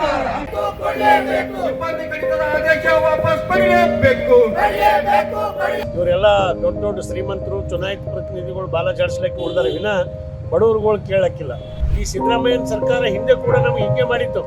ಸಿಬ್ಬಂದಿ ಕಡಿತದ ಆದೇಶ ವಾಪಸ್ ಪಡೆಯಬೇಕು. ಇವರೆಲ್ಲ ದೊಡ್ಡ ದೊಡ್ಡ ಶ್ರೀಮಂತರು ಚುನಾಯಿತ ಪ್ರತಿನಿಧಿಗಳು ಬಾಲ ಜಾಡಿಸ್ಲಿಕ್ಕೆ ಉಳಿದಾರೆ ವಿನ ಬಡವರುಗಳು ಕೇಳಕ್ಕಿಲ್ಲ. ಈ ಸಿದ್ದರಾಮಯ್ಯನ ಸರ್ಕಾರ ಹಿಂದೆ ಕೂಡ ನಮ್ಗೆ ಹಿಂಗೆ ಮಾಡಿತ್ತು.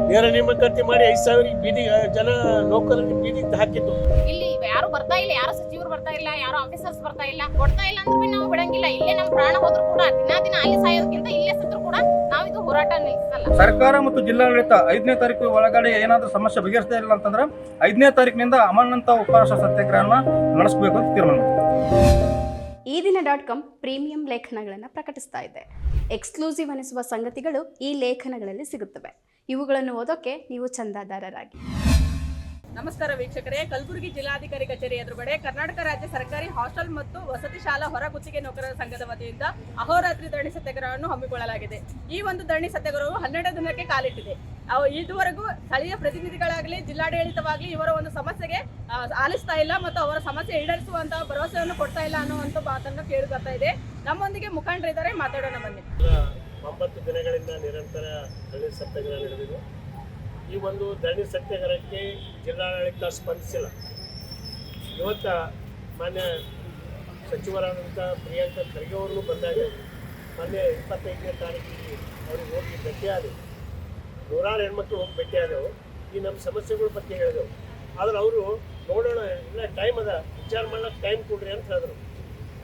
ನೇರ ನೇಮಕಾತಿ ಮಾಡಿ 5,000 ಬೀದಿ ಜನ ನೌಕರರಿಗೆ ಬೀದಿಗೆ ಹಾಕಿತ್ತು. ಇಲ್ಲಿ ಯಾರು ಬರ್ತಾ ಇಲ್ಲ, ಯಾರು ಸಚಿವರು ಬರ್ತಾ ಇಲ್ಲ, ಯಾರು ಆಫೀಸರ್ಸ್ ಬರ್ತಾ ಇಲ್ಲ, ಕೊಡ್ತಾ ಇಲ್ಲ ಅಂದ್ರೆ ನಾವು ಬಿಡಂಗಿಲ್ಲ. ಇಲ್ಲೇ ನಮ್ಮ ಪ್ರಾಣ ಹೋದ್ರು ಕೂಡ ದಿನ ಅಲ್ಲಿ ಸಾಯೋದಕ್ಕಿಂತ ಇಲ್ಲೇ ಸತ್ರು ಕೂಡ ನಾವು ಇದು ಹೋರಾಟ ನಿಲ್ಲಿಸಲ್ಲ. ಸರ್ಕಾರ ಮತ್ತು ಜಿಲ್ಲಾಡಳಿತ 5ನೇ ತಾರೀಕು ಒಳಗಡೆ ಏನಾದ್ರೂ ಸಮಸ್ಯೆ ಬಗೆಹರಿಸ್ತಾ ಇಲ್ಲ ಅಂತಂದ್ರೆ 5ನೇ ತಾರೀಕಿನಿಂದ ಅಮರನಂತ ಉಪವಾಸ ಸತ್ಯಾಗ್ರಹನ ನಡೆಸಬೇಕು ಅಂತ ತೀರ್ಮಾನ. ಈ ದಿನ.com ಪ್ರೀಮಿಯಂ ಲೇಖನಗಳನ್ನು ಪ್ರಕಟಿಸ್ತಾ ಇದೆ. ಎಕ್ಸ್ಕ್ಲೂಸಿವ್ ಅನಿಸುವ ಸಂಗತಿಗಳು ಈ ಲೇಖನಗಳಲ್ಲಿ ಸಿಗುತ್ತವೆ. ಇವುಗಳನ್ನು ಓದೋಕೆ ನೀವು ಚಂದಾದಾರರಾಗಿ. ನಮಸ್ಕಾರ ವೀಕ್ಷಕರೇ, ಕಲಬುರಗಿ ಜಿಲ್ಲಾಧಿಕಾರಿ ಕಚೇರಿ ಎದುರುಗಡೆ ಕರ್ನಾಟಕ ರಾಜ್ಯ ಸರ್ಕಾರಿ ಹಾಸ್ಟೆಲ್ ಮತ್ತು ವಸತಿ ಶಾಲಾ ಹೊರ ಗುತ್ತಿಗೆ ನೌಕರರ ಸಂಘದ ವತಿಯಿಂದ ಅಹೋರಾತ್ರಿ ಧರಣಿ ಸತ್ಯಾಗ್ರಹವನ್ನು ಹಮ್ಮಿಕೊಳ್ಳಲಾಗಿದೆ. ಈ ಒಂದು ಧರಣಿ ಸತ್ಯಾಗ್ರಹವು 12 ದಿನಕ್ಕೆ ಕಾಲಿಟ್ಟಿದೆ. ಇದುವರೆಗೂ ಸ್ಥಳೀಯ ಪ್ರತಿನಿಧಿಗಳಾಗಲಿ ಜಿಲ್ಲಾಡಳಿತವಾಗಲಿ ಇವರ ಒಂದು ಸಮಸ್ಯೆಗೆ ಆಲಿಸ್ತಾ ಇಲ್ಲ ಮತ್ತು ಅವರ ಸಮಸ್ಯೆ ಈಡೇರಿಸುವಂತಹ ಭರವಸೆಯನ್ನು ಕೊಡ್ತಾ ಇಲ್ಲ ಅನ್ನುವಂಥ ಮಾತನ್ನು ಕೇಳಿ ಬರ್ತಾ ಇದೆ. ನಮ್ಮೊಂದಿಗೆ ಮುಖಂಡರಿದ್ದಾರೆ, ಮಾತಾಡೋಣ ಬನ್ನಿ. 9 ದಿನಗಳಿಂದ ನಿರಂತರ ಧರಣಿ ಸತ್ಯಾಗ್ರಹ ನಡೆದಿದೆ. ಈ ಒಂದು ಧರಣಿ ಸತ್ಯಾಗ್ರಹಕ್ಕೆ ಜಿಲ್ಲಾಡಳಿತ ಸ್ಪಂದಿಸಿಲ್ಲ. ಇವತ್ತು ಮಾನ್ಯ ಸಚಿವರಾದಂಥ ಪ್ರಿಯಾಂಕ ಖರ್ಗೆ ಅವರು ಬಂದಾಗ ಮೊನ್ನೆ 25ನೇ ತಾರೀಕಿಗೆ ಅವ್ರಿಗೆ ಹೋಗಿ ಭೇಟಿಯಾದೆವು. 100 ಹೆಣ್ಮಕ್ಳು ಹೋಗಿ ಭೇಟಿಯಾದೆವು. ಈ ನಮ್ಮ ಸಮಸ್ಯೆಗಳ ಬಗ್ಗೆ ಹೇಳಿದೆವು. ಆದ್ರೆ ಅವರು ನೋಡೋಣ, ಇಲ್ಲ ಟೈಮ್ ಅದ, ವಿಚಾರ ಮಾಡ್ಲಿಕ್ಕೆ ಟೈಮ್ ಕೊಡ್ರಿ ಅಂತ ಹೇಳಿದ್ರು.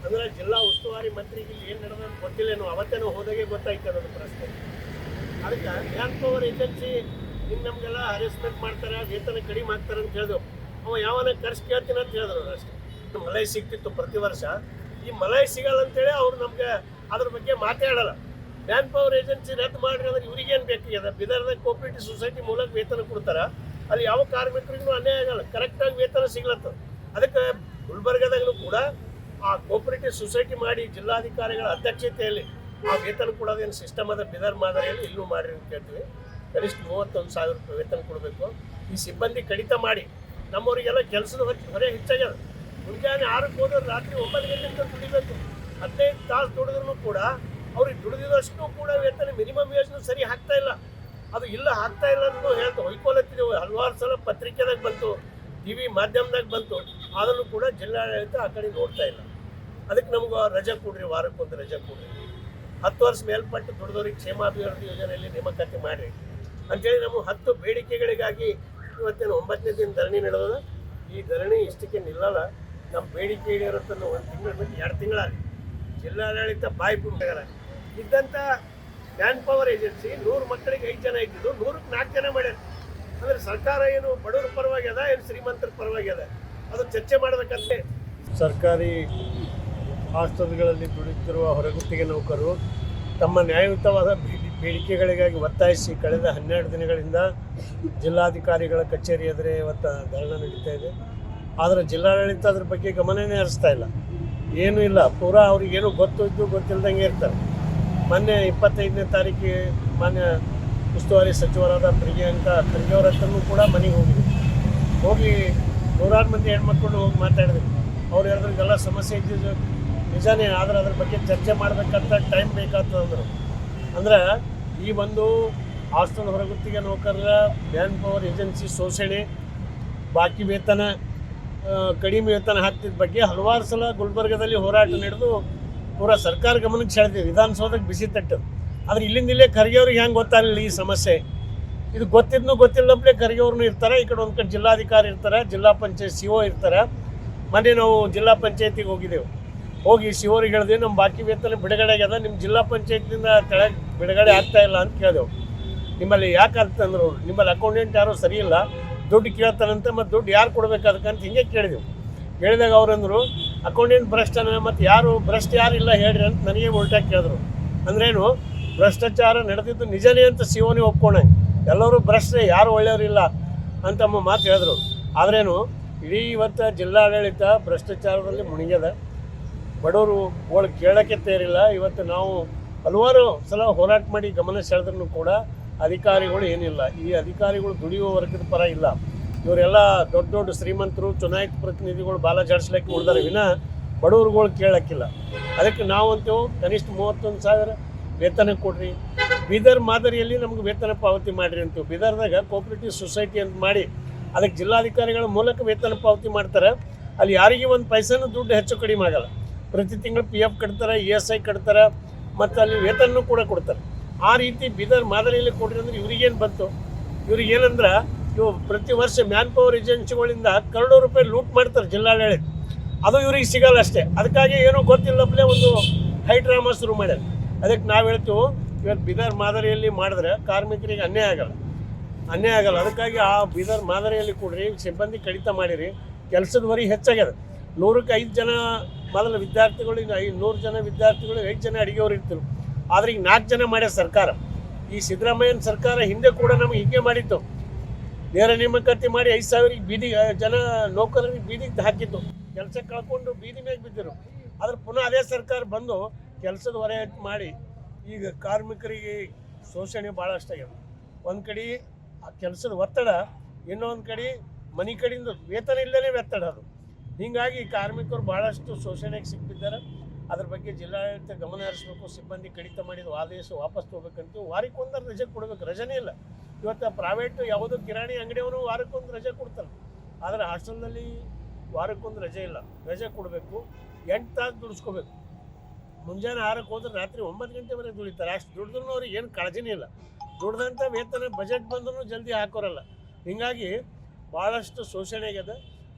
ಅಂದ್ರೆ ಜಿಲ್ಲಾ ಉಸ್ತುವಾರಿ ಮಂತ್ರಿಗೆ ಇಲ್ಲಿ ಏನು ನಡೆದ ಗೊತ್ತಿಲ್ಲೇನೋ, ಅವತ್ತೇನೋ ಹೋದಾಗೆ ಗೊತ್ತಾಯ್ತು ಅನ್ನೋದು ಪ್ರಶ್ನೆ. ಅದಕ್ಕೆ ಮ್ಯಾನ್ ಪವರ್ ಏಜೆನ್ಸಿ ಹಿಂಗೆ ನಮಗೆಲ್ಲ ಹರೇಸ್ಮೆಂಟ್ ಮಾಡ್ತಾರೆ, ವೇತನ ಕಡಿಮೆ ಮಾಡ್ತಾರೆ ಅಂತ ಹೇಳಿದೆವು. ಅವ ಯಾವನ ಕರ್ಸಿ ಕೇಳ್ತೀನಿ ಅಂತ ಹೇಳಿದ್ರು. ಅಷ್ಟೇ ಮಲೈ ಸಿಗ್ತಿತ್ತು ಪ್ರತಿ ವರ್ಷ. ಈ ಮಲೈ ಸಿಗಲ್ಲ ಅಂತೇಳಿ ಅವ್ರು ನಮ್ಗೆ ಅದ್ರ ಬಗ್ಗೆ ಮಾತಾಡಲ್ಲ. ಮ್ಯಾನ್ ಪವರ್ ಏಜೆನ್ಸಿ ರದ್ದು ಮಾಡ್ರಿ ಅಂದ್ರೆ ಇವ್ರಿಗೇನು ಬೇಕಾಗ್ಯದ? ಬಿದರ್ದಾಗ ಕೋಆಪರೇಟಿವ್ ಸೊಸೈಟಿ ಮೂಲಕ ವೇತನ ಕೊಡ್ತಾರೆ. ಅಲ್ಲಿ ಯಾವ ಕಾರ್ಮಿಕರಿಗೂ ಅನ್ಯಾಯ ಆಗಲ್ಲ, ಕರೆಕ್ಟಾಗಿ ವೇತನ ಸಿಗ್ಲತ್ತ. ಅದಕ್ಕೆ ಗುಲ್ಬರ್ಗದಾಗಲೂ ಕೂಡ ಆ ಕೋಆಪರೇಟಿವ್ ಸೊಸೈಟಿ ಮಾಡಿ ಜಿಲ್ಲಾಧಿಕಾರಿಗಳ ಅಧ್ಯಕ್ಷತೆಯಲ್ಲಿ ಆ ವೇತನ ಕೊಡೋದೇನು ಸಿಸ್ಟಮ್ ಅದ ಬಿದರ್ ಮಾದರಿಯಲ್ಲಿ ಇಲ್ಲೂ ಮಾಡಿರಿ ಅಂತ ಕೇಳ್ತೀವಿ. ಕನಿಷ್ಠ 31,000 ರೂಪಾಯಿ ವೇತನ ಕೊಡಬೇಕು. ಈ ಸಿಬ್ಬಂದಿ ಕಡಿತ ಮಾಡಿ ನಮ್ಮವರಿಗೆಲ್ಲ ಕೆಲಸದ ಹೊರೆ ಹೆಚ್ಚಾಗ್ಯದ. ಮುಂಜಾನೆ 6ಕ್ಕೆ ಹೋದ್ರೆ ರಾತ್ರಿ 9 ಗಂಟೆಯಿಂದ ದುಡಿಬೇಕು. 15 ತಾಸು ದುಡಿದ್ರೂ ಕೂಡ ಅವ್ರಿಗೆ ದುಡಿದಷ್ಟು ಕೂಡ ವೇತನ ಮಿನಿಮಮ್ ಯೋಜನೆ ಸರಿ ಆಗ್ತಾ ಇಲ್ಲ. ಅದು ಇಲ್ಲ ಆಗ್ತಾ ಇಲ್ಲ ಅಂತ ಹೇಳ್ತು ಹೊಯ್ಕೊಲತ್ತಿದ್ದೆವು. ಹಲವಾರು ಸಲ ಪತ್ರಿಕೆದಾಗ ಬಂತು, TV ಮಾಧ್ಯಮದಾಗ ಬಂತು. ಆದರೂ ಕೂಡ ಜಿಲ್ಲಾಡಳಿತ ಆ ಕಡೆ ನೋಡ್ತಾ ಇಲ್ಲ. ಅದಕ್ಕೆ ನಮ್ಗೆ ರಜೆ ಕೊಡ್ರಿ, ವಾರಕ್ಕೊಂದು ರಜೆ ಕೊಡ್ರಿ, 10 ವರ್ಷ ಮೇಲ್ಪಟ್ಟು ದುಡಿದವ್ರಿಗೆ ಕ್ಷೇಮಾಭಿವೃದ್ಧಿ ಯೋಜನೆಯಲ್ಲಿ ನೇಮಕಾತಿ ಮಾಡಿರಿ ಅಂತೇಳಿ ನಮ್ಮ 10 ಬೇಡಿಕೆಗಳಿಗಾಗಿ ಇವತ್ತೇನು 9ನೇ ದಿನ ಧರಣಿ ನಡೆದ. ಈ ಧರಣಿ ಇಷ್ಟಕ್ಕೆ ನಿಲ್ಲಲ್ಲ. ನಮ್ಮ ಬೇಡಿಕೆ ಈಡೇರುತ್ತನ್ನು 1 ತಿಂಗಳು ಬಿಟ್ಟು 2 ತಿಂಗಳಾಗಿ ಜಿಲ್ಲಾಡಳಿತ ಬಾಯಿ ಬಿಟ್ಟಾರ. ಇದ್ದಂಥ ಮ್ಯಾನ್ ಪವರ್ ಏಜೆನ್ಸಿ 100 ಮಕ್ಕಳಿಗೆ 5 ಜನ ಇದ್ದಿದ್ದು 100ಕ್ಕೆ 4 ಜನ ಮಾಡ್ಯಾರ. ಅಂದರೆ ಸರ್ಕಾರ ಏನು ಬಡವರ ಪರವಾಗ್ಯದ, ಏನು ಶ್ರೀಮಂತರ ಪರವಾಗ್ಯದ, ಅದು ಚರ್ಚೆ ಮಾಡಬೇಕಂತೆ. ಸರ್ಕಾರಿ ಹಾಸ್ಟೆಲ್ಗಳಲ್ಲಿ ದುಡಿಯುತ್ತಿರುವ ಹೊರಗುತ್ತಿಗೆ ನೌಕರರು ತಮ್ಮ ನ್ಯಾಯಯುತವಾದ ಬೇಡಿಕೆಗಳಿಗಾಗಿ ಒತ್ತಾಯಿಸಿ ಕಳೆದ 12 ದಿನಗಳಿಂದ ಜಿಲ್ಲಾಧಿಕಾರಿಗಳ ಕಚೇರಿ ಎದುರೇ ಇವತ್ತು ಧರಣ ನಡೀತಾ ಇದೆ. ಆದರೆ ಜಿಲ್ಲಾಡಳಿತ ಅದ್ರ ಬಗ್ಗೆ ಗಮನನೇ ಹರಿಸ್ತಾ ಇಲ್ಲ, ಏನೂ ಇಲ್ಲ. ಪೂರಾ ಅವ್ರಿಗೇನು ಗೊತ್ತಿದ್ದು ಗೊತ್ತಿಲ್ಲದಂಗೆ ಇರ್ತಾರೆ. ಮೊನ್ನೆ 25ನೇ ತಾರೀಕಿಗೆ ಮಾನ್ಯ ಉಸ್ತುವಾರಿ ಸಚಿವರಾದ ಪ್ರಿಯಾಂಕ ಖರ್ಗೆ ಅವರ ಹತ್ರನೂ ಕೂಡ ಮನೆಗೆ ಹೋಗಿ 100 ಮಂದಿ ಹೆಣ್ಮಕ್ಳು ಹೋಗಿ ಮಾತಾಡಿದ್ರು. ಅವ್ರು ಹೇಳಿದ್ರಿಗೆಲ್ಲ ಸಮಸ್ಯೆ ಇದ್ದಿದ್ದು ನಿಜಾನೇ, ಆದರೆ ಅದ್ರ ಬಗ್ಗೆ ಚರ್ಚೆ ಮಾಡಬೇಕಂತ ಟೈಮ್ ಬೇಕಾಗ್ತದಂದರು. ಅಂದ್ರೆ ಈ ಒಂದು ಹಾಸ್ಟೆಲ್ ಹೊರಗುತ್ತಿಗೆ ನೌಕರರ ಮ್ಯಾನ್ ಪವರ್ ಏಜೆನ್ಸಿ ಶೋಷಣೆ, ಬಾಕಿ ವೇತನ ಕಡಿಮೆ ವೇತನ ಹಾಕ್ತಿದ್ದ ಬಗ್ಗೆ ಹಲವಾರು ಸಲ ಗುಲ್ಬರ್ಗದಲ್ಲಿ ಹೋರಾಟ ನಡೆದು ಪೂರಾ ಸರ್ಕಾರ ಗಮನಕ್ಕೆ ಸೆಳೆದಿದೆ. ವಿಧಾನಸೌಧಕ್ಕೆ ಬಿಸಿ ತಟ್ಟದು. ಆದರೆ ಇಲ್ಲಿಂದಲೇ ಖರ್ಗೆ ಅವ್ರಿಗೆ ಹೆಂಗೆ ಗೊತ್ತಾಗಲಿಲ್ಲ ಈ ಸಮಸ್ಯೆ? ಇದು ಗೊತ್ತಿಲ್ಲಪ್ಲೆ ಖರ್ಗೆ ಅವ್ರನ್ನೂ ಇರ್ತಾರೆ, ಈ ಕಡೆ ಒಂದು ಕಡೆ ಜಿಲ್ಲಾಧಿಕಾರಿ ಇರ್ತಾರೆ, ಜಿಲ್ಲಾ ಪಂಚಾಯತ್ CO ಇರ್ತಾರೆ. ಮೊನ್ನೆ ನಾವು ಜಿಲ್ಲಾ ಪಂಚಾಯತಿಗೆ ಹೋಗಿದ್ದೆವು. ಹೋಗಿ ಶಿವರಿಗೆ ಹೇಳಿದೆ, ನಮ್ಮ ಬಾಕಿ ವೇತನ ಬಿಡುಗಡೆ ಆಗ್ಯದ, ನಿಮ್ಮ ಜಿಲ್ಲಾ ಪಂಚಾಯತ್ನಿಂದ ಕೆಳಗೆ ಬಿಡುಗಡೆ ಆಗ್ತಾ ಇಲ್ಲ ಅಂತ ಕೇಳಿದೆವು. ನಿಮ್ಮಲ್ಲಿ ಯಾಕೆ ಅಂತಂದ್ರು, ನಿಮ್ಮಲ್ಲಿ ಅಕೌಂಟೆಂಟ್ ಯಾರೂ ಸರಿ ಇಲ್ಲ, ದುಡ್ಡು ಕೇಳ್ತಾರಂತೆ, ಮತ್ತು ದುಡ್ಡು ಯಾರು ಕೊಡ್ಬೇಕು ಅದಕ್ಕಂತ ಹಿಂಗೆ ಕೇಳಿದೆವು. ಕೇಳಿದಾಗ ಅವ್ರಂದರು ಅಕೌಂಟೆಂಟ್ ಭ್ರಷ್ಟನ, ಮತ್ತು ಯಾರು ಭ್ರಷ್ಟ ಯಾರಿಲ್ಲ ಹೇಳ್ರಿ ಅಂತ ನನಗೆ ಉಲ್ಟಾಗಿ ಕೇಳಿದ್ರು. ಅಂದ್ರೇನು, ಭ್ರಷ್ಟಾಚಾರ ನಡೆದಿದ್ದು ನಿಜನೇ ಅಂತ CO ಒಪ್ಕೊಂಡಂಗೆ, ಎಲ್ಲರೂ ಭ್ರಷ್ಟರೇ, ಯಾರು ಒಳ್ಳೆಯವರಿಲ್ಲ ಅಂತ ಮಾತು ಹೇಳಿದ್ರು. ಆದ್ರೇನು ಇಡೀ ಇವತ್ತು ಜಿಲ್ಲಾಡಳಿತ ಭ್ರಷ್ಟಾಚಾರದಲ್ಲಿ ಮುಳುಗ್ಯದ. ಬಡವರು ಕೇಳೋಕ್ಕೆ ತಯಾರಿಲ್ಲ. ಇವತ್ತು ನಾವು ಹಲವಾರು ಸಲ ಹೋರಾಟ ಮಾಡಿ ಗಮನ ಸೆಳೆದ್ರೂ ಕೂಡ ಅಧಿಕಾರಿಗಳು ಏನಿಲ್ಲ. ಈ ಅಧಿಕಾರಿಗಳು ದುಡಿಯುವ ವರ್ಗದ ಪರ ಇಲ್ಲ. ಇವರೆಲ್ಲ ದೊಡ್ಡ ದೊಡ್ಡ ಶ್ರೀಮಂತರು ಚುನಾಯಿತ ಪ್ರತಿನಿಧಿಗಳು ಬಾಲ ಜಾಡಿಸ್ಲಿಕ್ಕೆ ಉಳಿದಾರೆ ವಿನ ಬಡವರುಗಳು ಕೇಳಕ್ಕಿಲ್ಲ. ಅದಕ್ಕೆ ನಾವಂತೂ ಕನಿಷ್ಠ 31,000 ವೇತನ ಕೊಡ್ರಿ, ಬೀದರ್ ಮಾದರಿಯಲ್ಲಿ ನಮ್ಗೆ ವೇತನ ಪಾವತಿ ಮಾಡಿರಿ ಅಂತೀವಿ. ಬೀದರ್ದಾಗ ಕೋಆಪರೇಟಿವ್ ಸೊಸೈಟಿ ಅಂತ ಮಾಡಿ ಅದಕ್ಕೆ ಜಿಲ್ಲಾಧಿಕಾರಿಗಳ ಮೂಲಕ ವೇತನ ಪಾವತಿ ಮಾಡ್ತಾರೆ. ಅಲ್ಲಿ ಯಾರಿಗೆ ಒಂದು ಪೈಸೆನೂ ದುಡ್ಡು ಹೆಚ್ಚು ಕಡಿಮೆ ಆಗಲ್ಲ. ಪ್ರತಿ ತಿಂಗಳು PF ಕಟ್ತಾರೆ, ESI ಕಟ್ತಾರೆ, ಮತ್ತು ಅಲ್ಲಿ ವೇತನ ಕೂಡ ಕೊಡ್ತಾರೆ. ಆ ರೀತಿ ಬೀದರ್ ಮಾದರಿಯಲ್ಲಿ ಕೊಡ್ರಿ ಅಂದ್ರೆ ಇವ್ರಿಗೇನು ಬಂತು? ಇವ್ರಿಗೇನಂದ್ರೆ ಇವು ಪ್ರತಿ ವರ್ಷ ಮ್ಯಾನ್ ಪವರ್ ಏಜೆನ್ಸಿಗಳಿಂದ ಕರೋಡೋ ರೂಪಾಯಿ ಲೂಟ್ ಮಾಡ್ತಾರೆ ಜಿಲ್ಲಾಡಳಿತ. ಅದು ಇವ್ರಿಗೆ ಸಿಗಲ್ಲ ಅಷ್ಟೇ. ಅದಕ್ಕಾಗಿ ಏನೋ ಗೊತ್ತಿಲ್ಲಪ್ಲೇ ಒಂದು ಹೈ ಡ್ರಾಮಾ ಶುರು ಮಾಡ್ಯಾರ. ಅದಕ್ಕೆ ನಾವು ಹೇಳ್ತೀವಿ, ಇವತ್ತು ಬೀದರ್ ಮಾದರಿಯಲ್ಲಿ ಮಾಡಿದ್ರೆ ಕಾರ್ಮಿಕರಿಗೆ ಅನ್ಯಾಯ ಆಗಲ್ಲ. ಅದಕ್ಕಾಗಿ ಆ ಬೀದರ್ ಮಾದರಿಯಲ್ಲಿ ಕೊಡ್ರಿ, ಸಿಬ್ಬಂದಿ ಕಡಿತ ಮಾಡಿರಿ, ಕೆಲಸದ ಹೊರೆ ಹೆಚ್ಚಾಗ್ಯದ. 100ಕ್ಕೆ 5 ಜನ ಮೊದಲ ವಿದ್ಯಾರ್ಥಿಗಳು, ಇನ್ನು 100 ಜನ ವಿದ್ಯಾರ್ಥಿಗಳು 5 ಜನ ಅಡಿಗೆಯವರು ಇರ್ತಿರು. ಆದರೆ ಈಗ 4 ಜನ ಮಾಡ್ಯಾರ ಸರ್ಕಾರ. ಈ ಸಿದ್ದರಾಮಯ್ಯನ ಸರ್ಕಾರ ಹಿಂದೆ ಕೂಡ ನಮಗೆ ಹೀಗೆ ಮಾಡಿತ್ತು. ನೇರ ನೇಮಕಾತಿ ಮಾಡಿ 5,000 ಬೀದಿ ಜನ ನೌಕರರಿಗೆ ಬೀದಿಗೆ ಹಾಕಿತ್ತು. ಕೆಲಸ ಕಳ್ಕೊಂಡು ಬೀದಿ ಮೇಲೆ ಬಿದ್ದರು. ಆದ್ರೆ ಪುನಃ ಅದೇ ಸರ್ಕಾರ ಬಂದು ಕೆಲಸದ ಹೊರೆ ಮಾಡಿ ಈಗ ಕಾರ್ಮಿಕರಿಗೆ ಶೋಷಣೆ ಭಾಳಷ್ಟಾಗ್ಯದ. ಒಂದು ಕಡೆ ಆ ಕೆಲಸದ ಒತ್ತಡ, ಇನ್ನೊಂದು ಕಡೆ ಮನೆ ಕಡೆಯಿಂದ ವೇತನ ಇಲ್ಲದೇ ಒತ್ತಡ. ಅದು ಹೀಗಾಗಿ ಕಾರ್ಮಿಕರು ಭಾಳಷ್ಟು ಶೋಷಣೆಗೆ ಸಿಕ್ಕಿದ್ದಾರೆ. ಅದ್ರ ಬಗ್ಗೆ ಜಿಲ್ಲಾಡಳಿತ ಗಮನ ಹರಿಸಬೇಕು. ಸಿಬ್ಬಂದಿ ಕಡಿತ ಮಾಡಿದ ಆದೇಶ ವಾಪಸ್ ತೊಗೋಬೇಕಂತ ವಾರಕ್ಕೊಂದು ರಜೆ ಕೊಡಬೇಕು. ರಜೆನೇ ಇಲ್ಲ. ಇವತ್ತು ಪ್ರೈವೇಟ್ ಯಾವುದೋ ಕಿರಾಣಿ ಅಂಗಡಿಯವರು ವಾರಕ್ಕೊಂದು ರಜೆ ಕೊಡ್ತಾರೆ. ಆದರೆ ಹಾಸ್ಟೆಲ್ನಲ್ಲಿ ವಾರಕ್ಕೊಂದು ರಜೆ ಇಲ್ಲ. ರಜೆ ಕೊಡಬೇಕು. 8 ತಾಸು ದುಡಿಸ್ಕೋಬೇಕು. ಮುಂಜಾನೆ 6ಕ್ಕೆ ಹೋದ್ರೆ ರಾತ್ರಿ 9 ಗಂಟೆವರೆಗೆ ದುಡಿತಾರೆ. ಅಷ್ಟು ದುಡಿದ್ರೂ ಅವ್ರಿಗೆ ಏನು ಕಾಳಜಿನೇ ಇಲ್ಲ. ದುಡ್ದಂಥ ವೇತನ ಬಜೆಟ್ ಬಂದ್ರೂ ಜಲ್ದಿ ಹಾಕೋರಲ್ಲ. ಹೀಗಾಗಿ ಭಾಳಷ್ಟು ಶೋಷಣೆ ಆಗ್ಯದ.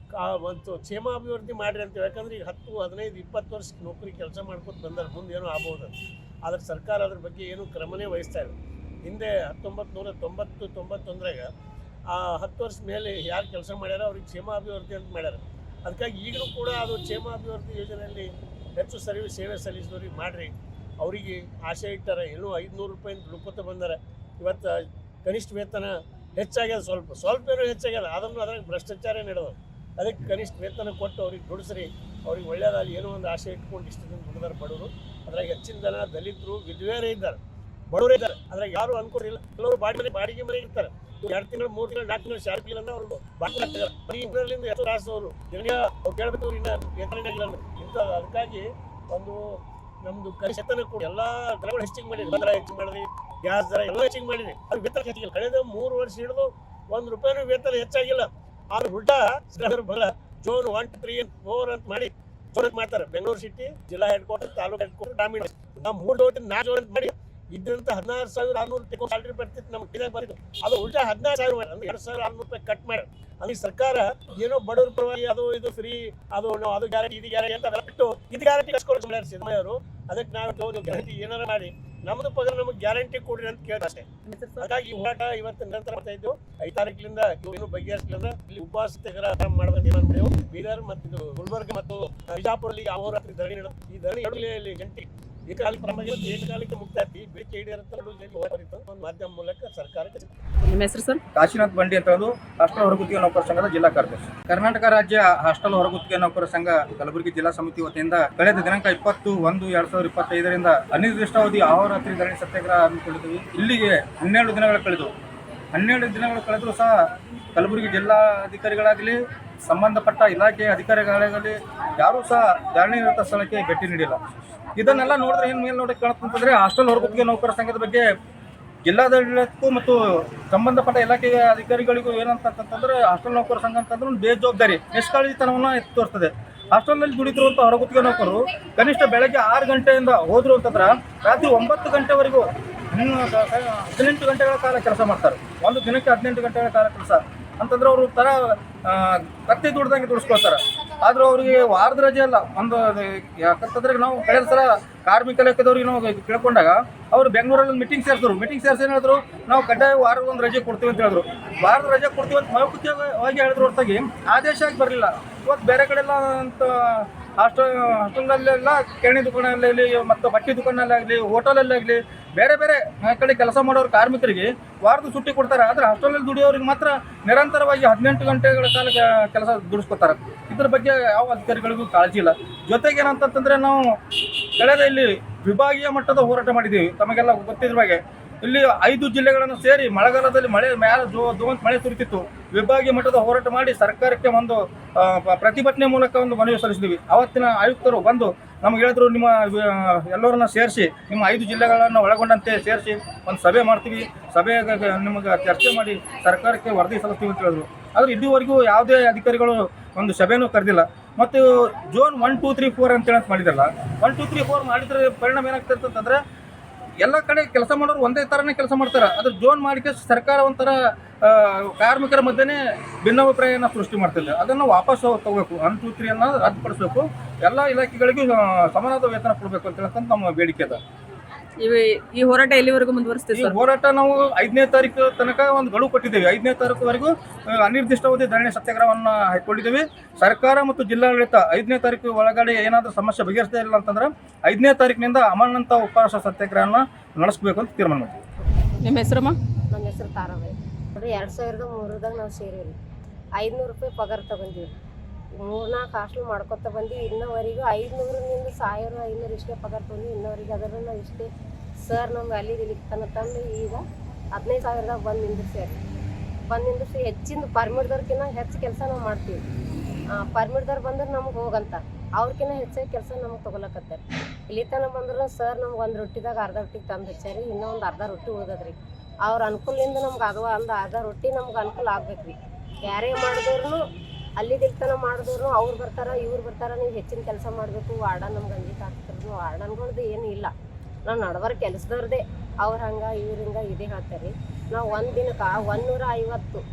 ಮತ್ತು ಕ್ಷೇಮಾಭಿವೃದ್ಧಿ ಮಾಡಿರಿ ಅಂತೀವಿ. ಯಾಕಂದ್ರೆ ಈಗ 10, 15, 20 ವರ್ಷ ನೌಕರಿ ಕೆಲಸ ಮಾಡ್ಕೊತ ಬಂದಾರೆ. ಮುಂದೆ ಏನೋ ಆಗ್ಬೋದು. ಆದರೆ ಸರ್ಕಾರ ಅದ್ರ ಬಗ್ಗೆ ಏನೂ ಕ್ರಮನೇ ವಹಿಸ್ತಾ ಇದೆ. ಹಿಂದೆ 1990-91ರಾಗ 10 ವರ್ಷ ಮೇಲೆ ಯಾರು ಕೆಲಸ ಮಾಡ್ಯಾರ ಅವ್ರಿಗೆ ಕ್ಷೇಮಾಭಿವೃದ್ಧಿ ಅಂತ ಮಾಡ್ಯಾರ. ಅದಕ್ಕಾಗಿ ಈಗಲೂ ಕೂಡ ಅದು ಕ್ಷೇಮಾಭಿವೃದ್ಧಿ ಯೋಜನೆಯಲ್ಲಿ ಹೆಚ್ಚು ಸೇವೆ ಸಲ್ಲಿಸಿದವ್ರಿಗೆ ಮಾಡಿರಿ. ಅವರಿಗೆ ಆಸೆ ಇಟ್ಟಾರ. ಎಲ್ಲೂ 500 ರೂಪಾಯಿ ದುಡ್ಕೋತ ಬಂದಾರೆ. ಇವತ್ತು ಕನಿಷ್ಠ ವೇತನ ಹೆಚ್ಚಾಗ್ಯದ. ಸ್ವಲ್ಪ ಏನೋ ಹೆಚ್ಚಾಗ್ಯದ. ಅದನ್ನು ಅದ್ರಾಗ ಭ್ರಷ್ಟಾಚಾರ ನಡೆದವು. ಅದಕ್ಕೆ ಕನಿಷ್ಠ ವೇತನ ಕೊಟ್ಟು ಅವ್ರಿಗೆ ದುಡಿಸ್ರಿ. ಅವ್ರಿಗೆ ಒಳ್ಳೆಯದಾಗಿ ಏನೋ ಒಂದು ಆಸೆ ಇಟ್ಕೊಂಡು ಇಷ್ಟು ದಿನ ದುಡಿದಾರೆ ಬಡವರು. ಅದ್ರಾಗ ಹೆಚ್ಚಿನ ಜನ ದಲಿತರು, ವಿಧವೆಯರೇ ಇದ್ದಾರೆ, ಬಡವರೇ ಇದ್ದಾರೆ. ಅದ್ರಾಗ ಯಾರು ಅನ್ಕೊಂಡಿಲ್ಲ. ಕೆಲವರು ಬಾಡಿಗೆ ಮನೆ ಇರ್ತಾರೆ. 2 ತಿಂಗಳು, 3 ತಿಂಗಳು, 4 ತಿಂಗಳು ಶಾರ್ಪಿಲ್ಲ ಅಂದ್ರೆ ಅವ್ರು ಬಾಡಿಗೆ ಬರೀ ಎಷ್ಟು ರಾಸವರು ಅವ್ರು ಕೇಳಬೇಕು. ಇನ್ನ ವೇತನ ಇಂಥ ಅದಕ್ಕಾಗಿ ಒಂದು ನಮ್ದು ವೇತನ ಕೂಡ ಎಲ್ಲ ದರಗಳು ಹೆಚ್ಚಿಗೆ ಮಾಡಿರಿ. ದರ ಹೆಚ್ಚಿಗೆ ಮಾಡಿರಿ, ಗ್ಯಾಸ್ ದರ ಎಲ್ಲ ಹೆಚ್ಚಿಗೆ ಮಾಡಿರಿ. ಅದು ವೇತನ ಹೆಚ್ಚಿಲ್ಲ. ಕಳೆದ 3 ವರ್ಷ ಹಿಡಿದು 1 ರೂಪಾಯಿನೂ ವೇತನ ಹೆಚ್ಚಾಗಿಲ್ಲ. ಆದ್ರೆ ಉಲ್ಟಾ ಬರಲ್ಲ. ಜೋನ್ 1, 3 and 4 ಅಂತ ಮಾಡಿ ಜೋನ್ ಮಾಡ್ತಾರೆ. ಬೆಂಗಳೂರು ಸಿಟಿ, ಜಿಲ್ಲಾ head quarter, taluk head quarter, ಗ್ರಾಮೀಣ ನಾವು 3 ಡೋಟಿನ 4 ಜೋನ್ ಅಂತ ಮಾಡಿ ಇದ್ದಂತ 16,600 ಟೆಕೋ ಸ್ಯಾಲರಿ ಬರ್ತಿತ್ತು. ನಮ್ಗೆ ಕಿದಾಗ ಬರೀತು. ಅದು ಉಲ್ಟಾ 16,000 ಮಾಡಿ, ಅಂದ್ರೆ 2,600 ರೂಪಾಯಿ ಕಟ್ ಮಾಡಿ. ಅಂದ್ರೆ ಸರ್ಕಾರ ಏನೋ ಬಡವ್ರ ಪರವಾಗಿ ಅದು ಇದು ಫ್ರೀ, ಅದು ಗ್ಯಾರಂಟಿ, ಇದು ಗ್ಯಾರಂಟಿ ಅಂತ ಬಿಟ್ಟು ಇದು ಗ್ಯಾರಂಟಿ ಕಸ್ಕೊಂಡು ಸಿದ್ದರಾಮಯ್ಯ ಅವರು. ಅದಕ್ಕೆ ನಾವು ಗ್ಯಾರಂಟಿ ಏನಾರ ಮಾಡಿ ನಮ್ಮದು ಪಗಾರ ನಮಗೆ ಗ್ಯಾರಂಟಿ ಕೊಡ್ರಿ ಅಂತ ಕೇಳಿದ ಅಷ್ಟೇ. ಹಾಗಾಗಿ ಹೋರಾಟ ಇವತ್ತು ನಿರಂತರ ಮಾಡ್ತಾ ಇದ್ದು. 5 ತಾರೀಕಿನಿಂದ ಇನ್ನು ಬಗೆಹರಿಸಲಿಲ್ಲ ಇಲ್ಲಿ ಉಪವಾಸ ಸತ್ಯಾಗ್ರಹ ಮಾಡೋದನ್ನ ಏನ್ ಮಾಡಿದೆವು. ಬೀದರ್ ಮತ್ತು ಗುಲ್ಬರ್ಗ ಮತ್ತು ಬಿಜಾಪುರಲ್ಲಿ ಅಹೋರಾತ್ರಿ ಧರಣಿ ನಡೆದು ಈ ಧರಣಿ 2 ಗಂಟೆ ಏಕಕಾಲಿಕ ಮುಕ್ತಾತಿ ಬೇಡಿಕೆ ಈಡೇರುತ್ತೆ ಒಂದು ಮಾಧ್ಯಮ ಮೂಲಕ ಸರ್ಕಾರಕ್ಕೆ. ನಿಮ್ಮ ಹೆಸರು ಸರ್? ಕಾಶಿನಾಥ್ ಬಂಡಿ ಅಂತ ಹಾಸ್ಟೆಲ್ ಹೊರಗುತ್ತಿಗೆ ನೌಕರ ಸಂಘದ ಜಿಲ್ಲಾ ಕಾರ್ಯದರ್ಶಿ. ಕರ್ನಾಟಕ ರಾಜ್ಯ ಹಾಸ್ಟೆಲ್ ಹೊರಗುತ್ತಿಗೆ ನೌಕರ ಸಂಘ ಕಲಬುರಗಿ ಜಿಲ್ಲಾ ಸಮಿತಿ ವತಿಯಿಂದ ಕಳೆದ ದಿನಾಂಕ 20/1/2025ರಿಂದ ಅನಿರ್ದಿಷ್ಟಾವಧಿ ಅಹೋರಾತ್ರಿ ಧರಣಿ ಸತ್ಯಾಗ್ರಹ ಹಮ್ಮಿಕೊಂಡಿದ್ದೀವಿ. ಇಲ್ಲಿಗೆ 12 ದಿನಗಳು ಕಳೆದು 12 ದಿನಗಳು ಕಳೆದರೂ ಸಹ ಕಲಬುರಗಿ ಜಿಲ್ಲಾಧಿಕಾರಿಗಳಾಗಲಿ, ಸಂಬಂಧಪಟ್ಟ ಇಲಾಖೆ ಅಧಿಕಾರಿಗಳಾಗಲಿ ಯಾರೂ ಸಹ ಧರಣಿ ನಿರತ ಸ್ಥಳಕ್ಕೆ ಭೇಟಿ ನೀಡಿಲ್ಲ. ಇದನ್ನೆಲ್ಲ ನೋಡಿದ್ರೆ ಏನು ಮೇಲೆ ನೋಡಕ್ಕೆ ಕಾಣುತ್ತಂತಂದರೆ ಹಾಸ್ಟೆಲ್ ಹೊರಗುತ್ತಿಗೆ ನೌಕರ ಸಂಘದ ಬಗ್ಗೆ ಜಿಲ್ಲಾಡಳಿತಕ್ಕೂ ಮತ್ತು ಸಂಬಂಧಪಟ್ಟ ಇಲಾಖೆಯ ಅಧಿಕಾರಿಗಳಿಗೂ ಏನಂತಂತಂದ್ರೆ ಹಾಸ್ಟೆಲ್ ನೌಕರ ಸಂಘ ಅಂತಂದ್ರೆ ಒಂದು ಬೇಜವಾಬ್ದಾರಿ, ನಿಷ್ಕಾಳಜಿತನವನ್ನು ಎತ್ತಿ ತೋರಿಸ್ತದೆ. ಹಾಸ್ಟೆಲ್ನಲ್ಲಿ ದುಡಿತಿರುವಂಥ ಹೊರಗುತ್ತಿಗೆ ನೌಕರು ಕನಿಷ್ಠ ಬೆಳಗ್ಗೆ 6 ಗಂಟೆಯಿಂದ ಹೋದ್ರು ಅಂತಂದ್ರೆ ರಾತ್ರಿ 9 ಗಂಟೆವರೆಗೂ 18 ಗಂಟೆಗಳ ಕಾಲ ಕೆಲಸ ಮಾಡ್ತಾರೆ. ಒಂದು ದಿನಕ್ಕೆ 18 ಗಂಟೆಗಳ ಕಾಲ ಕೆಲಸ ಅಂತಂದ್ರೆ ಅವರು ಕತ್ತಿ ದುಡ್ದಂಗೆ ದುಡಿಸ್ಕೊಳ್ತಾರೆ. ಆದರೂ ಅವರಿಗೆ ವಾರದ ರಜೆ ಅಲ್ಲ. ಯಾಕಂತಂದ್ರೆ ನಾವು ಕಳೆದ ಸಲ ಕಾರ್ಮಿಕ ಇಲಾಖೆದವ್ರಿಗೆ ನಾವು ಕೇಳ್ಕೊಂಡಾಗ ಅವರು ಬೆಂಗಳೂರಲ್ಲಿ ಮೀಟಿಂಗ್ ಸೇರಿಸಿದ್ರು. ಮೀಟಿಂಗ್ ಸೇರಿಸಿ ಏನು ಹೇಳಿದ್ರು, ನಾವು ಕಡ್ಡಾಯ ವಾರದ ಒಂದು ರಜೆ ಕೊಡ್ತೀವಿ ಅಂತ ಹೇಳಿದ್ರು. ವಾರದ ರಜೆ ಕೊಡ್ತೀವಿ ಅಂತ ಮೌಖಿಕವಾಗಿ ಹೇಳಿದ್ರು ಹೊರತಾಗಿ ಆದೇಶ ಆಗಿ ಬರಲಿಲ್ಲ. ಇವತ್ತು ಬೇರೆ ಕಡೆ ಎಲ್ಲ ಅಂತ ಹಾಸ್ಟೆಲ್ನಲ್ಲೆಲ್ಲ ಕಿರಾಣಿ ದುಕಾನಲ್ಲಾಗಲಿ ಮತ್ತು ಬಟ್ಟೆ ದುಕಾನಲ್ಲಾಗಲಿ, ಹೋಟೆಲಲ್ಲಾಗಲಿ ಬೇರೆ ಬೇರೆ ಕಡೆ ಕೆಲಸ ಮಾಡೋರು ಕಾರ್ಮಿಕರಿಗೆ ವಾರದ ಸುಟ್ಟಿ ಕೊಡ್ತಾರೆ. ಆದರೆ ಹಾಸ್ಟೆಲಲ್ಲಿ ದುಡಿಯೋರಿಗೆ ಮಾತ್ರ ನಿರಂತರವಾಗಿ 18 ಗಂಟೆಗಳ ಕಾಲ ಕೆಲಸ ದುಡಿಸ್ಕೊತಾರೆ. ಇದ್ರ ಬಗ್ಗೆ ಯಾವ ಅಧಿಕಾರಿಗಳಿಗೂ ಕಾಳಜಿ ಇಲ್ಲ. ಜೊತೆಗೆ ಏನಂತಂದರೆ ನಾವು ಕಳೆದ ಇಲ್ಲಿ ವಿಭಾಗೀಯ ಮಟ್ಟದ ಹೋರಾಟ ಮಾಡಿದ್ದೀವಿ. ತಮಗೆಲ್ಲ ಗೊತ್ತಿದ್ರ ಬಗ್ಗೆ ಇಲ್ಲಿ 5 ಜಿಲ್ಲೆಗಳನ್ನು ಸೇರಿ ಮಳೆಗಾಲದಲ್ಲಿ ಮಳೆ ಸುರಿತಿತ್ತು. ವಿಭಾಗೀಯ ಮಟ್ಟದ ಹೋರಾಟ ಮಾಡಿ ಸರ್ಕಾರಕ್ಕೆ ಒಂದು ಪ್ರತಿಭಟನೆ ಮೂಲಕ ಒಂದು ಮನವಿ ಸಲ್ಲಿಸಿದ್ವಿ. ಅವತ್ತಿನ ಆಯುಕ್ತರು ಬಂದು ನಮ್ಗೆ ಹೇಳಿದ್ರು ನಿಮ್ಮ ಎಲ್ಲರನ್ನ ಸೇರಿಸಿ ನಿಮ್ಮ 5 ಜಿಲ್ಲೆಗಳನ್ನು ಒಳಗೊಂಡಂತೆ ಸೇರಿಸಿ ಒಂದು ಸಭೆ ಮಾಡ್ತೀವಿ, ಸಭೆಗೆ ನಿಮಗೆ ಚರ್ಚೆ ಮಾಡಿ ಸರ್ಕಾರಕ್ಕೆ ವರದಿ ಸಲ್ಲಿಸ್ತೀವಿ ಅಂತ ಹೇಳಿದ್ರು. ಆದರೆ ಇಲ್ಲಿವರೆಗೂ ಯಾವುದೇ ಅಧಿಕಾರಿಗಳು ಒಂದು ಸಭೆನೂ ಕರೆದಿಲ್ಲ. ಮತ್ತು ಜೋನ್ 1, 2, 3, 4 ಅಂತೇಳಿ ಮಾಡಿದ್ರಲ್ಲ, 1, 2, 3, 4 ಮಾಡಿದ್ರೆ ಪರಿಣಾಮ ಏನಾಗ್ತದೆ ಅಂತಂದರೆ ಎಲ್ಲ ಕಡೆ ಕೆಲಸ ಮಾಡೋರು ಒಂದೇ ಥರನೇ ಕೆಲಸ ಮಾಡ್ತಾರೆ. ಅದ್ರ ಜೋನ್ ಮಾಡಿಕೆ ಸರ್ಕಾರ ಒಂಥರ ಕಾರ್ಮಿಕರ ಮಧ್ಯೆ ಭಿನ್ನಾಭಿಪ್ರಾಯನ ಸೃಷ್ಟಿ ಮಾಡ್ತಿದೆ. ಅದನ್ನು ವಾಪಸ್ ತಗೋಬೇಕು, 1, 2, 3 ಅನ್ನು ರದ್ದುಪಡಿಸಬೇಕು, ಎಲ್ಲ ಇಲಾಖೆಗಳಿಗೂ ಸಮಾನವಾದ ವೇತನ ಕೊಡಬೇಕು ಅಂತ ಹೇಳ್ಕೊಂಡು ನಮ್ಮ ಬೇಡಿಕೆ ಅದ. ಈ ಹೋರಾಟ ಎಲ್ಲಿವರೆಗೂ ಮುಂದುವರಿಸ್ತೀವಿ ಈ ಹೋರಾಟ ನಾವು 5ನೇ ತಾರೀಕು ತನಕ ಒಂದು ಗಡುವು ಕೊಟ್ಟಿದ್ದೇವೆ. 5ನೇ ತಾರೀಕುವರೆಗೂ ಅನಿರ್ದಿಷ್ಟಾವಧಿ ಧರಣಿ ಸತ್ಯಾಗ್ರಹವನ್ನು ಹಾಕೊಂಡಿದ್ದೇವೆ. ಸರ್ಕಾರ ಮತ್ತು ಜಿಲ್ಲಾಡಳಿತ 5ನೇ ತಾರೀಕು ಒಳಗಡೆ ಏನಾದರೂ ಸಮಸ್ಯೆ ಬಗೆಹರಿಸದೇ ಇಲ್ಲ ಅಂತಂದ್ರೆ 5ನೇ ತಾರೀಕಿನಿಂದ ಅಮಾನಂತ ಉಪವಾಸ ಸತ್ಯಾಗ್ರಹನ ನಡೆಸಬೇಕು ಅಂತ ತೀರ್ಮಾನ ಮಾಡಿದ್ವಿ. ನಿಮ್ಮ ಹೆಸರಮ್ಮ? ನಮ್ಮ ಹೆಸರು ತಾರಾಬಾಯಿ. ನೋಡ್ರಿ 2003ದಾಗ ನಾವು ಸೇರಿವಿ. 500 ರೂಪಾಯಿ ಪಗಾರ ತಗೊಂಡಿವಿ. 3-4 ಹಾಸ್ಟೆಲ್ ಮಾಡ್ಕೊತ ಬಂದು ಇನ್ನವರೆಗೂ 500ರಿಂದ 1500 ಇಷ್ಟೇ ಪಗಾರ ತೊಗೊಂಡು ಇನ್ನವರೆಗೆ ಅದನ್ನು ನಾವು ಇಷ್ಟೇ ಸರ್ ನಮ್ಗೆ ಅಲ್ಲಿ ತನಕ ತಂದು ಈಗ 15,000ದಾಗ ಬಂದು ನಿಂದಿರ್ಸಿ ಹೆಚ್ಚಿಂದು ಪರ್ಮಿಟ್ದವ್ರಕಿನ್ನ ಹೆಚ್ಚು ಕೆಲಸ ನಾವು ಮಾಡ್ತೀವಿ. ಪರ್ಮಿಟ್ದವ್ರು ಬಂದ್ರೆ ನಮ್ಗೆ ಹೋಗಂತ ಅವ್ರಕಿನ್ನ ಹೆಚ್ಚಾಗಿ ಕೆಲಸ ನಮ್ಗೆ ತೊಗೊಳಕತ್ತಾರೆ. ಇಲ್ಲಿ ತನಕ ಬಂದ್ರೆ ಸರ್ ನಮ್ಗೆ ಒಂದು ರೊಟ್ಟಿದಾಗ ಅರ್ಧ ರೊಟ್ಟಿಗೆ ತಂದು ಹಚ್ಚಾರಿ, ಇನ್ನೂ ಒಂದು ಅರ್ಧ ರೊಟ್ಟಿ ಉಳ್ದದ್ರಿ. ಅವ್ರ ಅನುಕೂಲದಿಂದ ನಮ್ಗೆ ಅದು ಒಂದು ಅರ್ಧ ರೊಟ್ಟಿ ನಮ್ಗೆ ಅನುಕೂಲ ಆಗ್ಬೇಕು ರೀ. ಯಾರೇ ಮಾಡಿದವ್ರು ಅಲ್ಲಿ ದಿಲ್ತನ ಮಾಡಿದವ್ರು ಅವ್ರು ಬರ್ತಾರೆ ಇವ್ರು ಬರ್ತಾರೆ, ನೀವು ಹೆಚ್ಚಿನ ಕೆಲಸ ಮಾಡಬೇಕು, ವಾರ್ಡನ್ ನಮ್ಗೆ ಅಂಜಿಕೆ ಆಗ್ತಾರೆ. ವಾರ್ಡನ್ಗಳ್ದು ಏನೂ ಇಲ್ಲ, ನಾವು ನಡ್ವರ್ ಕೆಲಸದವ್ರದ್ದೇ ಅವ್ರು ಹಂಗೆ ಇವ್ರು ಹಿಂಗೆ ಇದೇ ಹೇಳ್ತಾರೆ. ನಾವು ಒಂದು ದಿನಕ್ಕೆ 150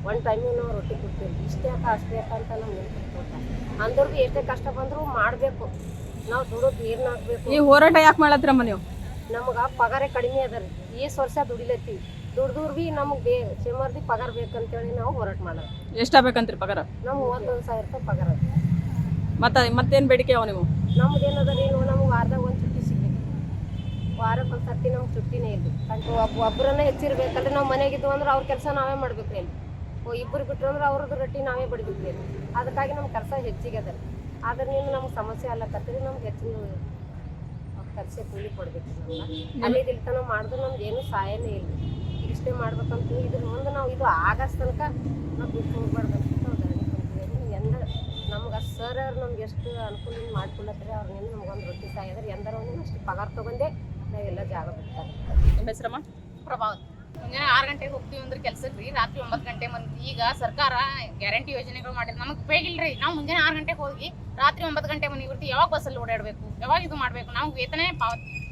ಒಂದು ಟೈಮಿಗೆ ನಾವು ರೊಟ್ಟಿ ಕೊಡ್ತೀವಿ. ಇಷ್ಟೇ ಯಾಕೆ ಅಷ್ಟೇ ಯಾಕೆ ಅಂತ ನಮ್ಗೆ ಕೊಡ್ತಾರೆ. ಅಂದ್ರೂ ಎಷ್ಟೇ ಕಷ್ಟ ಬಂದರೂ ಮಾಡಬೇಕು, ನಾವು ದುಡಿದು ಏನು ಹಾಕ್ಬೇಕು. ಈ ಹೋರಾಟ ಯಾಕೆ ಮಾಡತ್ರಮ್ಮ ನೀವು? ನಮ್ಗೆ ಪಗಾರ ಕಡಿಮೆ ಅದ ರೀ. ವರ್ಷ ದುಡಿಲತ್ತೀವಿ, ದುಡ್ದೂರು ಭೀ ನಮಗೆ ಸುಮಾರು ಪಗಾರ ಬೇಕಂತೇಳಿ ನಾವು ಹೋರಾಟ ಮಾಡೋದು. ಎಷ್ಟಾಗಬೇಕಂತ್ರಿ ಪಗಾರ? ನಾವು 31,000 ರೂಪಾಯಿ ಪಗಾರ ಅದ. ಮತ್ತೇನು ಬೇಡಿಕೆ ಅವ ನೀವು? ನಮ್ದು ಏನದ ರೀ, ನಮ್ಗೆ ವಾರದಾಗ ಒಂದು ಚುಟ್ಟಿ ಸಿಗ್ಬೇಕು. ವಾರಕ್ಕೆ ಒಂದು ಸರ್ತಿ ನಮ್ಗೆ ಚುಟ್ಟಿನೇ ಇಲ್ಲ. ಒಬ್ಬರನ್ನ ಹೆಚ್ಚಿರ್ಬೇಕಂದ್ರೆ ನಾವು ಮನೆಗಿದ್ದು ಅಂದ್ರೆ ಅವ್ರ ಕೆಲಸ ನಾವೇ ಮಾಡ್ಬೇಕು ರೀ. ಇಬ್ಬರು ಬಿಟ್ಟರು ಅಂದ್ರೆ ಅವ್ರದ್ದು ರೊಟ್ಟಿ ನಾವೇ ಬಡಿಬೇಕು ರೀ. ಅದಕ್ಕಾಗಿ ನಮ್ಮ ಕೆಲಸ ಹೆಚ್ಚಿಗೆ ಅದ ರೀ. ಆದ್ರಿಂದ ನಮ್ಗೆ ಸಮಸ್ಯೆ ಅಲ್ಲಕತ್ತೀರಿ. ನಮ್ಗೆ ಹೆಚ್ಚಿನ ಕೆಲಸ ಕೂಲಿ ಕೊಡ್ಬೇಕು. ನಮ್ಗೆ ಅಲ್ಲಿ ದಿಲ್ತನ ಮಾಡಿದ್ರೆ ನಮ್ಗೆ ಏನು ಸಹಾಯನೇ ಇಲ್ಲ. ಇಷ್ಟೇ ಮಾಡ್ಬೇಕಂತ ಇದ್ರ ಮುಂದೆ ನಾವು ಇದು ಆಗಸ್ಟ್ ತನಕ ನಾವು ಬಿಟ್ಟು ಹೋಗ್ಬಾರ್ದಂತ ನಾವು ಧರಣಿ ಕುಂತೀವಿ. ಎಂದ್ರೆ ನಮ್ಗೆ ಸರ್ ಅವ್ರು ನಮ್ಗೆ ಎಷ್ಟು ಅನುಕೂಲ ಮಾಡ್ಕೊಳತ್ತಾರೆ. ಅವ್ರನ್ನೇನು ನಮ್ಗೊಂದು ರೊಟ್ಟಿ ಸಾಯದ್ರೆ ಎಂದರವನ್ನೇನು ಅಷ್ಟು ಪಗಾರ ತೊಗೊಂಡೆ ನಾವೆಲ್ಲ ಜಾಗ ಬಿಡ್ತಾರೆ. ನಿಮ್ಮ ಹೆಸರಮ್ಮ? ಪ್ರಭಾವತಿ. ಮುಂಜಾನೆ 6 ಗಂಟೆಗೆ ಹೋಗ್ತೀವಿ ಅಂದ್ರೆ ಕೆಲ್ಸಕ್ಕೆ ರೀ, ರಾತ್ರಿ 9 ಗಂಟೆ ಬಂದು ಈಗ ಸರ್ಕಾರ ಗ್ಯಾರಂಟಿ ಯೋಜನೆಗಳು ಮಾಡಿದ್ರೆ ನಮಗೆ ಬೇಗಿಲ್ರಿ. ನಾವು ಮುಂಜಾನೆ 6 ಗಂಟೆಗೆ ಹೋಗಿ ರಾತ್ರಿ 9 ಗಂಟೆ ಮನೆಗೆ ಬರ್ತೀವಿ. ಯಾವಾಗ ಬಸ್ಸಲ್ಲಿ ಓಡಾಡಬೇಕು, ಯಾವಾಗ ಇದು ಮಾಡಬೇಕು? ನಾವು ವೇತನ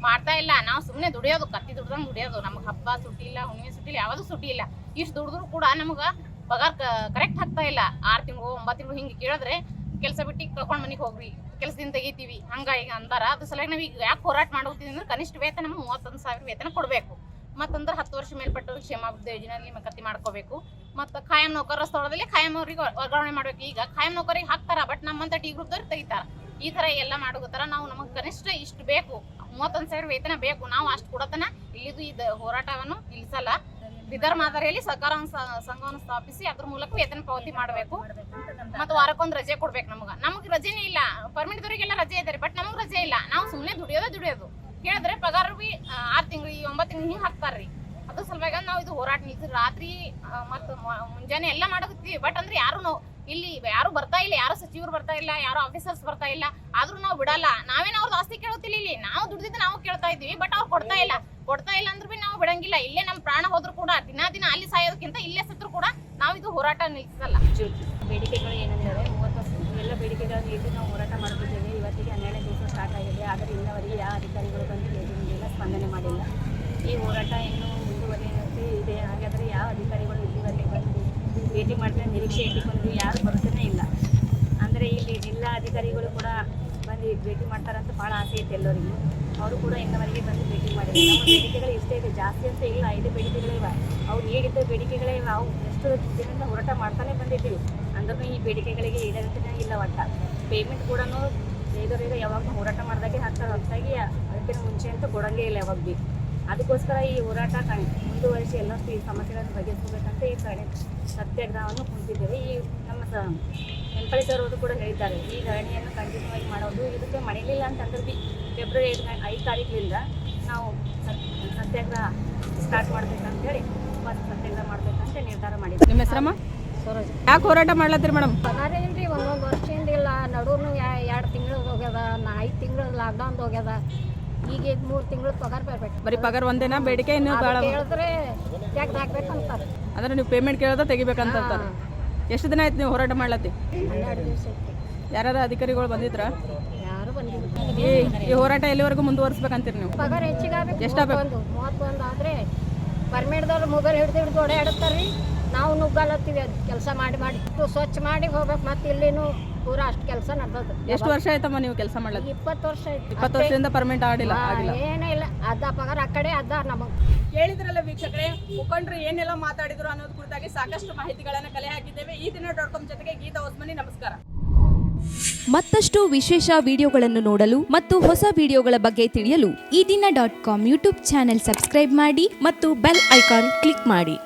ಮಾಡ್ತಾ ಇಲ್ಲ. ನಾವು ಸುಮ್ಮನೆ ದುಡಿಯೋದು, ಕತ್ತಿ ದುಡ್ದಂಗೆ ದುಡಿಯೋದು. ನಮ್ಗೆ ಹಬ್ಬ ಸುಟ್ಟಿ ಇಲ್ಲ, ಹುಣ್ಣಿಮೆ ಸುಟ್ಟಿ ಇಲ್ಲ, ಯಾವುದೂ ಸುಟ್ಟಿ ಇಲ್ಲ. ಇಷ್ಟು ದುಡಿದ್ರು ಕೂಡ ನಮ್ಗೆ ಪಗಾರ ಕರೆಕ್ಟ್ ಆಗ್ತಾ ಇಲ್ಲ. 6 ತಿಂಗಳು 9 ತಿಂಗಳು ಹಿಂಗೆ ಕೇಳಿದ್ರೆ ಕೆಲಸ ಬಿಟ್ಟು ಕರ್ಕೊಂಡು ಮನೆಗೆ ಹೋಗ್ರಿ, ಕೆಲಸದಿಂದ ತೆಗಿತೀವಿ ಹಂಗ ಈಗ ಅಂತಾರ. ಅದ್ರ ಸಲುವಾಗಿ ನಾವು ಈಗ ಯಾಕೆ ಹೋರಾಟ ಮಾಡೋಗ್ತೀವಿ ಅಂದ್ರೆ ಕನಿಷ್ಠ ವೇತನ ನಮ್ಗೆ 31,000 ವೇತನ ಕೊಡಬೇಕು. ಮತ್ತಂದ್ರೆ 10 ವರ್ಷ ಮೇಲ್ಪಟ್ಟವ್ರಿಗೆ ಕ್ಷೇಮಾಭಿವೃದ್ಧಿ ಯೋಜನೆಯಲ್ಲಿ ನೇಮಕಾತಿ ಮಾಡ್ಕೋಬೇಕು. ಮತ್ತು ಖಾಯಂ ನೌಕರರ ಸ್ಥಳದಲ್ಲಿ ಖಾಯಂ ಅವ್ರಿಗೆ ವರ್ಗಾವಣೆ ಮಾಡಬೇಕು. ಈಗ ಖಾಯಂ ನೌಕರಿಗೆ ಹಾಕ್ತಾರ, ಬಟ್ ನಮ್ಮಂತ ಟಿ ಗ್ರೂಪ್ದವ್ರಿಗೆ ತೆಗಿತಾರ. ಈ ಥರ ಎಲ್ಲ ಮಾಡೋಗತ್ತಾರ. ನಾವು ನಮಗೆ ಕನಿಷ್ಠ ಇಷ್ಟು ಬೇಕು, 31,000 ವೇತನ ಬೇಕು. ನಾವು ಅಷ್ಟು ಕೊಡತನ ಇಲ್ಲಿದು ಇದು ಹೋರಾಟವನ್ನು ನಿಲ್ಲಿಸಲ್ಲ. ಬಿದರ್ ಮಾದರಿಯಲ್ಲಿ ಸಹಕಾರ ಸಂಘವನ್ನು ಸ್ಥಾಪಿಸಿ ಅದ್ರ ಮೂಲಕ ವೇತನ ಪಾವತಿ ಮಾಡಬೇಕು. ಮತ್ತು ವಾರಕ್ಕೊಂದು ರಜೆ ಕೊಡ್ಬೇಕು. ನಮಗೆ ರಜೆನೇ ಇಲ್ಲ. ಪರ್ಮಿಟ್ದವರಿಗೆಲ್ಲ ರಜೆ ಇದ್ದಾರೆ, ಬಟ್ ನಮಗೆ ರಜೆ ಇಲ್ಲ. ನಾವು ಸುಮ್ಮನೆ ದುಡಿಯೋದು ಹೇಳಿದ್ರೆ ಪಗಾರ ಭೀ 6 ತಿಂಗಳು 9 ತಿಂಗಳು ಹಿಂಗೆ ಹಾಕ್ತಾರ್ರಿ. ಅದ್ರ ಸಲುವಾಗಿ ನಾವು ಇದು ಹೋರಾಟ ನಿಲ್ಸಿ ರಾತ್ರಿ ಮತ್ತು ಮುಂಜಾನೆ ಎಲ್ಲ ಮಾಡಕತ್ತೀವಿ. ಬಟ್ ಅಂದ್ರೆ ಇಲ್ಲಿ ಯಾರು ಬರ್ತಾ ಇಲ್ಲ, ಯಾರು ಸಚಿವರು ಬರ್ತಾ ಇಲ್ಲ, ಯಾರು ಆಫೀಸರ್ಸ್ ಬರ್ತಾ ಇಲ್ಲ. ಆದ್ರೂ ನಾವು ಬಿಡಲ್ಲ. ನಾವೇನು ಅವ್ರದ್ದು ಆಸ್ತಿ ಕೇಳೋತಿಲ್ಲ. ಇಲ್ಲಿ ನಾವು ದುಡ್ದಿದ್ದು ನಾವು ಕೇಳ್ತಾ ಇದ್ದೀವಿ, ಬಟ್ ಅವ್ರು ಕೊಡ್ತಾ ಇಲ್ಲ ಅಂದ್ರೆ ಭೀ ನಾವು ಬಿಡಂಗಿಲ್ಲ. ಇಲ್ಲೇ ನಮ್ಮ ಪ್ರಾಣ ಹೋದ್ರು ಕೂಡ ದಿನ ಅಲ್ಲಿ ಸಾಯೋದಕ್ಕಿಂತ ಇಲ್ಲೇ ಸತ್ರು ಕೂಡ ನಾವು ಇದು ಹೋರಾಟ ನಿಲ್ಲಿಸಲ್ಲ. ಬೇಡಿಕೆಗಳು ಏನಂದರೆ 30 ವರ್ಷ ಎಲ್ಲ ಬೇಡಿಕೆಗಳನ್ನು ಇಟ್ಟು ನಾವು ಹೋರಾಟ ಮಾಡ್ತಿದ್ದೇವೆ. ಇವತ್ತಿಗೆ 12ನೇ ದಿವಸ ಸ್ಟಾರ್ಟ್ ಆಗಿದೆ. ಆದರೆ ಇನ್ನವರೆಗೆ ಯಾವ ಅಧಿಕಾರಿಗಳು ಬಂದು ಭೇಟಿಗೆಲ್ಲ ಸ್ಪಂದನೆ ಮಾಡಿಲ್ಲ. ಈ ಹೋರಾಟ ಇನ್ನೂ ಮುಂದುವರಿಯುತ್ತೆ ಇದೆ. ಹಾಗಾದರೆ ಯಾವ ಅಧಿಕಾರಿಗಳು ಇಲ್ಲಿವರೆಗೆ ಬಂದು ಭೇಟಿ ಮಾಡ್ತಾರೆ ನಿರೀಕ್ಷೆ ಇಟ್ಟುಕೊಂಡು ಯಾರು ಬರೋದೇ ಇಲ್ಲ. ಅಂದರೆ ಇಲ್ಲಿ ಜಿಲ್ಲಾ ಅಧಿಕಾರಿಗಳು ಕೂಡ ಬಂದು ಭೇಟಿ ಮಾಡ್ತಾರಂತ ಭಾಳ ಆಸೆ ಐತೆ ಎಲ್ಲರಿಗೂ. ಅವರು ಕೂಡ ಇನ್ನವರೆಗೆ ಬಂದು ಭೇಟಿ ಮಾಡಿಲ್ಲ. ನಮ್ಮ ಬೇಡಿಕೆಗಳು ಇಷ್ಟೇ ಇದೆ, ಜಾಸ್ತಿ ಅಂತ ಇಲ್ಲ. 5 ಬೇಡಿಕೆಗಳಿವೆ. ಅವ್ರು ನೀಡಿದ್ದ ಬೇಡಿಕೆಗಳಿವೆ. ನಾವು ಎಷ್ಟು ದಿನದಿಂದ ಹೋರಾಟ ಮಾಡ್ತಾನೆ ಬಂದಿದ್ದೀವಿ. ಅಂದ್ರೂ ಈ ಬೇಡಿಕೆಗಳಿಗೆ ಈಡೇರಿಕೆನೇ ಇಲ್ಲ. ಒಟ್ಟ ಪೇಮೆಂಟ್ ಕೂಡ ಈಗ ಯಾವಾಗ ಹೋರಾಟ ಮಾಡಿದಾಗೆ ಹಾಕ್ತಾರೆ ಹೊರತಾಗಿ ಅದಕ್ಕಿಂತ ಮುಂಚೆ ಅಂತೂ ಕೊಡೋಂಗೇ ಇಲ್ಲ ಯಾವಾಗ ಭೀ. ಅದಕ್ಕೋಸ್ಕರ ಈ ಹೋರಾಟ ಮುಂದುವರಿಸಿ ಎಲ್ಲಷ್ಟು ಈ ಸಮಸ್ಯೆಗಳನ್ನು ಬಗೆಹರಿಸಬೇಕಂತ ಈ ಸತ್ಯಾಗ್ರಹವನ್ನು ಕುಂತಿದ್ದೇವೆ. ಈ ನಮ್ಮ ಎಂಪಳಿ ಸರ್ ಅವರು ಕೂಡ ಹೇಳಿದ್ದಾರೆ, ಈ ಧರಣಿಯನ್ನು ಕಂಟಿನ್ಯೂ ಆಗಿ ಮಾಡೋದು. ಇದಕ್ಕೆ ಮಳೆಯಲಿಲ್ಲ ಅಂತಂದ್ರೆ ಭೀ ಫೆಬ್ರವರಿ 5 ತಾರೀಕಿನಿಂದ ನಾವು ಸತ್ಯಾಗ್ರಹ ಸ್ಟಾರ್ಟ್ ಮಾಡ್ಬೇಕಂತೇಳಿ ಸತ್ಯಾಗ್ರಹ ಮಾಡ್ಬೇಕಂತ ನಿರ್ಧಾರ ಮಾಡಿದ್ದೀವಿ. ನಿಮ್ಮ ಹೆಸರಮ್ಮ? ಯಾಕೆ ಹೋರಾಟ ಮಾಡ್ಲತ್ತೀರಿ ಮೇಡಮ್? ಪಗಾರ ಇಲ್ರಿ, 1 ವರ್ಷದಿಂದ ಇಲ್ಲ. ನಡುನು 2 ತಿಂಗಳು ಹೋಗ್ಯದ. 5 ತಿಂಗಳು ಲಾಕ್ಡೌನ್ ಹೋಗ್ಯದ. ಈಗ 3 ತಿಂಗಳು ಪಗಾರ ಬರ್ಬೇಕು. ಬರೀ ಪಗಾರ ಒಂದೇನಾ ಬೇಡಿಕೆ ಇನ್ನೂ ಭಾಳ ಕೇಳಿದ್ರೆ ತೆಗ್ದು ಹಾಕ್ಬೇಕಂತಾರೆ. ಅಂದ್ರೆ ನೀವು ಪೇಮೆಂಟ್ ಕೇಳಿದ್ರೆ ತೆಗಿಬೇಕಂತ ಅಂತಾರೆ. ಎಷ್ಟು ದಿನ ಆಯ್ತು ನೀವು ಹೋರಾಟ ಮಾಡ್ಲತ್ತಿ? 12 ದಿವಸ ಐತಿ. ಯಾರು ಅಧಿಕಾರಿಗಳು ಬಂದಿದ್ರ? ಯಾರು ಬಂದಿಲ್ಲ. ಈ ಹೋರಾಟ ಎಲ್ಲಿವರೆಗೂ ಮುಂದುವರಿಸ್ಬೇಕಂತೀರಿ ನೀವು? ಪಗಾರ ಹೆಚ್ಚಿಗಾಗಬೇಕು. ಎಷ್ಟಾಗಬೇಕು? 31 ಆದರೆ ಪರ್ಮಿಟ್ದವ್ರು ಮೊಬೈಲ್ ಹಿಡಿದು ಓಡಾಡುತ್ತಾರೆ. ನಾವು ನುಗ್ಗಲತ್ತೀವಿ ಅದು ಕೆಲಸ ಮಾಡಿ ಸ್ವಚ್ಛ ಮಾಡಿ ಹೋಗ್ಬೇಕು. ಮತ್ತೆ ಇಲ್ಲಿನೂ ಪೂರಾ ಅಷ್ಟು ಕೆಲಸ ನಡೆದದು. ಎಷ್ಟು ವರ್ಷ ಆಯ್ತಮ್ಮ ನೀವು ಕೆಲಸ ಮಾಡ್ಲತ್ತಿ? 20 ವರ್ಷ ಆಯ್ತು. 20 ವರ್ಷದಿಂದ ಪರ್ಮಿಟ್ ಆಗಿಲ್ಲ. ಏನೇ ಇಲ್ಲ, ಅರ್ಧ ಪಗಾರ ಆ ಕಡೆ ಅರ್ಧ ನಮಗೆ. ಕೇಳಿದ್ರಲ್ಲ ವೀಕ್ಷಕರೇ, ಮುಖಂಡರು ಏನೆಲ್ಲ ಮಾತಾಡಿದ್ರು ಅನ್ನೋದು ಕುರಿತಾಗಿ ಸಾಕಷ್ಟು ಮಾಹಿತಿಗಳನ್ನು ಕಲೆ ಹಾಕಿದ್ದೇವೆ. ಈ ದಿನ.com ಜೊತೆಗೆ ಗೀತಾ ಓಸ್ಮನಿ. ನಮಸ್ಕಾರ. ಮತ್ತಷ್ಟು ವಿಶೇಷ ವಿಡಿಯೋಗಳನ್ನು ನೋಡಲು ಮತ್ತು ಹೊಸ ವಿಡಿಯೋಗಳ ಬಗ್ಗೆ ತಿಳಿಯಲು ಈ ದಿನ.com ಯೂಟ್ಯೂಬ್ ಚಾನೆಲ್ ಸಬ್ಸ್ಕ್ರೈಬ್ ಮಾಡಿ ಮತ್ತು ಬೆಲ್ ಐಕಾನ್ ಕ್ಲಿಕ್ ಮಾಡಿ.